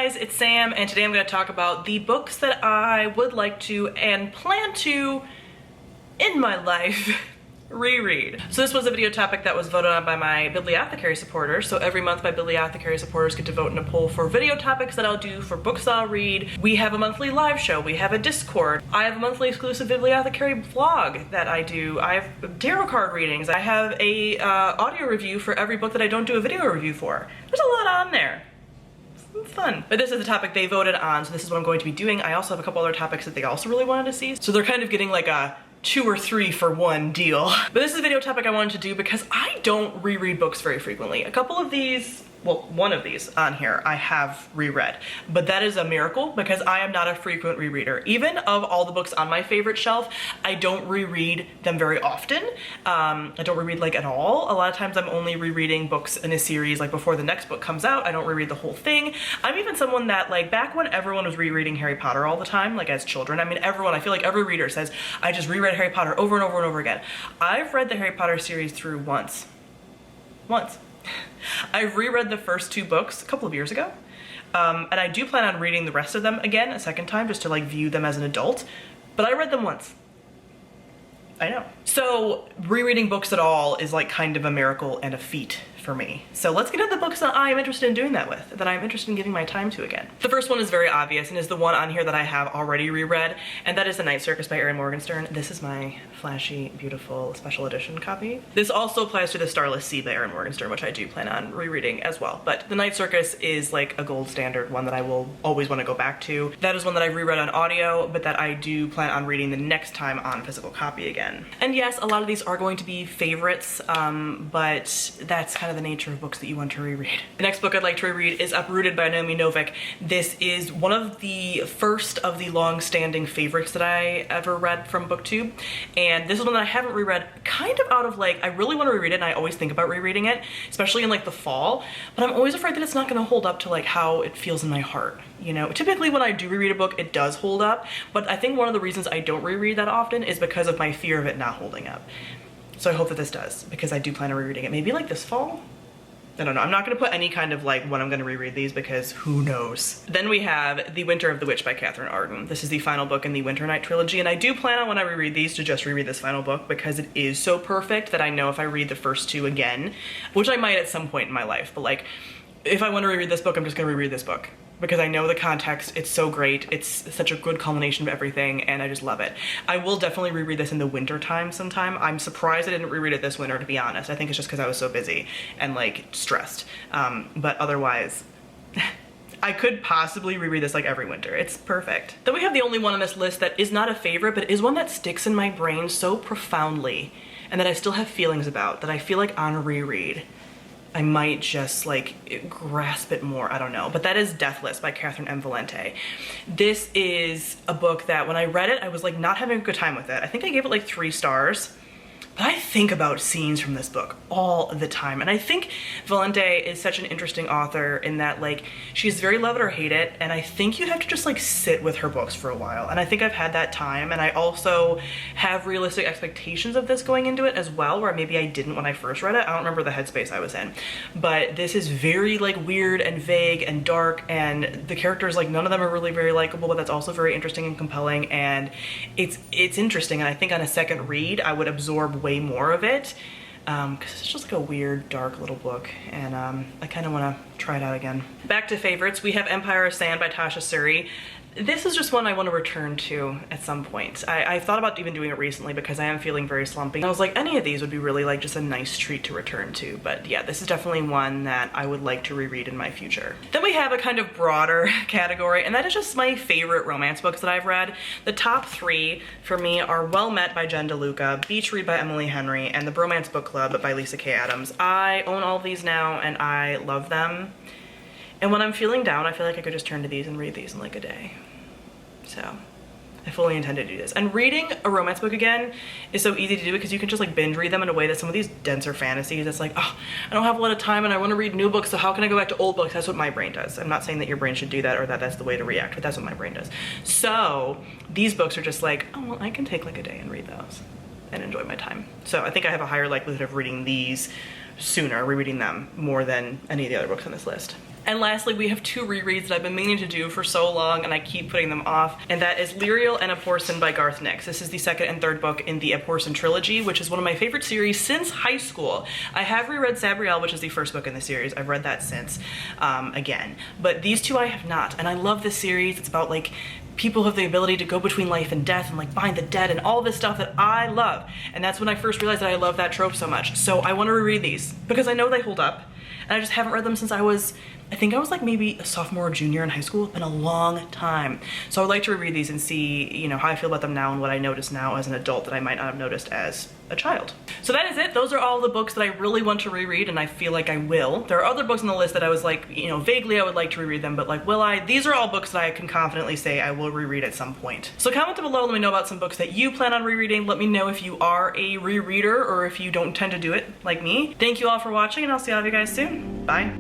guys, it's Sam, and today I'm going to talk about the books that I would like to and plan to, in my life, reread. So this was a video topic that was voted on by my Bibliothecary supporters. So every month my Bibliothecary supporters get to vote in a poll for video topics that I'll do, for books that I'll read. We have a monthly live show, we have a Discord, I have a monthly exclusive Bibliothecary vlog that I do, I have tarot card readings, I have a audio review for every book that I don't do a video review for. There's a lot on there. It's fun. But this is the topic they voted on, so this is what I'm going to be doing. I also have a couple other topics that they also really wanted to see. So they're kind of getting like a 2 or 3 for 1 deal. But this is a video topic I wanted to do because I don't reread books very frequently. A couple of these, well, one of these on here I have reread, but that is a miracle because I am not a frequent rereader. Even of all the books on my favorite shelf, I don't reread them very often. I don't reread like at all. A lot of times I'm only rereading books in a series like before the next book comes out. I don't reread the whole thing. I'm even someone that like back when everyone was rereading Harry Potter all the time, like as children, I mean everyone, I feel like every reader says, I just reread Harry Potter over and over and over again. I've read the Harry Potter series through once. I reread the first 2 books a couple of years ago, and I do plan on reading the rest of them again a second time just to like view them as an adult, but I read them once. I know. So rereading books at all is like kind of a miracle and a feat for me. So let's get into the books that I am interested in doing that with, that I'm interested in giving my time to again. The first one is very obvious and is the one on here that I have already reread, and that is The Night Circus by Erin Morgenstern. This is my flashy, beautiful special edition copy. This also applies to The Starless Sea by Erin Morgenstern, which I do plan on rereading as well. But The Night Circus is like a gold standard, one that I will always want to go back to. That is one that I reread on audio, but that I do plan on reading the next time on physical copy again. And yes, a lot of these are going to be favorites, but that's kind of the nature of books that you want to reread. The next book I'd like to reread is Uprooted by Naomi Novik. This is one of the first of the long-standing favorites that I ever read from BookTube, and this is one that I haven't reread kind of out of like, I really want to reread it and I always think about rereading it, especially in like the fall, but I'm always afraid that it's not going to hold up to like how it feels in my heart. You know, typically when I do reread a book, it does hold up, but I think one of the reasons I don't reread that often is because of my fear of it not holding up. So I hope that this does, because I do plan on rereading it. Maybe like this fall? I don't know. I'm not going to put any kind of like when I'm going to reread these because who knows. Then we have The Winter of the Witch by Catherine Arden. This is the final book in the Winter Night trilogy, and I do plan on when I reread these to just reread this final book because it is so perfect that I know if I read the first 2 again, which I might at some point in my life, but like if I want to reread this book, I'm just going to reread this book because I know the context. It's so great. It's such a good culmination of everything, and I just love it. I will definitely reread this in the winter time sometime. I'm surprised I didn't reread it this winter, to be honest. I think it's just because I was so busy and like stressed. But otherwise, I could possibly reread this like every winter. It's perfect. Then we have the only one on this list that is not a favorite, but is one that sticks in my brain so profoundly and that I still have feelings about, that I feel like on a reread I might just like grasp it more, I don't know. But that is Deathless by Catherine M. Valente. This is a book that when I read it, I was like not having a good time with it. I think I gave it like 3 stars. But I think about scenes from this book all the time. And I think Valente is such an interesting author in that like she's very love it or hate it. And I think you have to just like sit with her books for a while. And I think I've had that time. And I also have realistic expectations of this going into it as well, where maybe I didn't when I first read it. I don't remember the headspace I was in. But this is very like weird and vague and dark, and the characters, like none of them are really very likable, but that's also very interesting and compelling. And it's interesting. And I think on a second read, I would absorb way more of it because it's just like a weird dark little book, and I kind of want to try it out again. Back to favorites, we have Empire of Sand by Tasha Suri. This is just one I want to return to at some point. I thought about even doing it recently because I am feeling very slumpy. I was like, any of these would be really like just a nice treat to return to. But yeah, this is definitely one that I would like to reread in my future. Then we have a kind of broader category, and that is just my favorite romance books that I've read. The top 3 for me are Well Met by Jen DeLuca, Beach Read by Emily Henry, and The Bromance Book Club by Lisa K. Adams. I own all of these now and I love them. And when I'm feeling down, I feel like I could just turn to these and read these in like a day. So I fully intend to do this. And reading a romance book again is so easy to do because you can just like binge read them in a way that some of these denser fantasies, it's like, oh, I don't have a lot of time and I want to read new books, so how can I go back to old books? That's what my brain does. I'm not saying that your brain should do that or that that's the way to react, but that's what my brain does. So these books are just like, oh, well, I can take like a day and read those and enjoy my time. So I think I have a higher likelihood of reading these sooner, rereading them more than any of the other books on this list. And lastly, we have two rereads that I've been meaning to do for so long and I keep putting them off, and that is Lyriel and A Porson by Garth Nix. This is the second and third book in the A Porson trilogy, which is one of my favorite series since high school. I have reread Sabriel, which is the first book in the series. I've read that since, again. But these two I have not, and I love this series. It's about like people have the ability to go between life and death and like find the dead and all this stuff that I love. And that's when I first realized that I love that trope so much. So I want to reread these because I know they hold up, and I just haven't read them since I think I was like maybe a sophomore or junior in high school. It's been a long time. So I would like to reread these and see, you know, how I feel about them now and what I notice now as an adult that I might not have noticed as a child. So that is it. Those are all the books that I really want to reread, and I feel like I will. There are other books on the list that I was like, you know, vaguely I would like to reread them, but like, will I? These are all books that I can confidently say I will reread at some point. So comment down below, let me know about some books that you plan on rereading. Let me know if you are a rereader or if you don't tend to do it like me. Thank you all for watching, and I'll see all of you guys soon. Bye.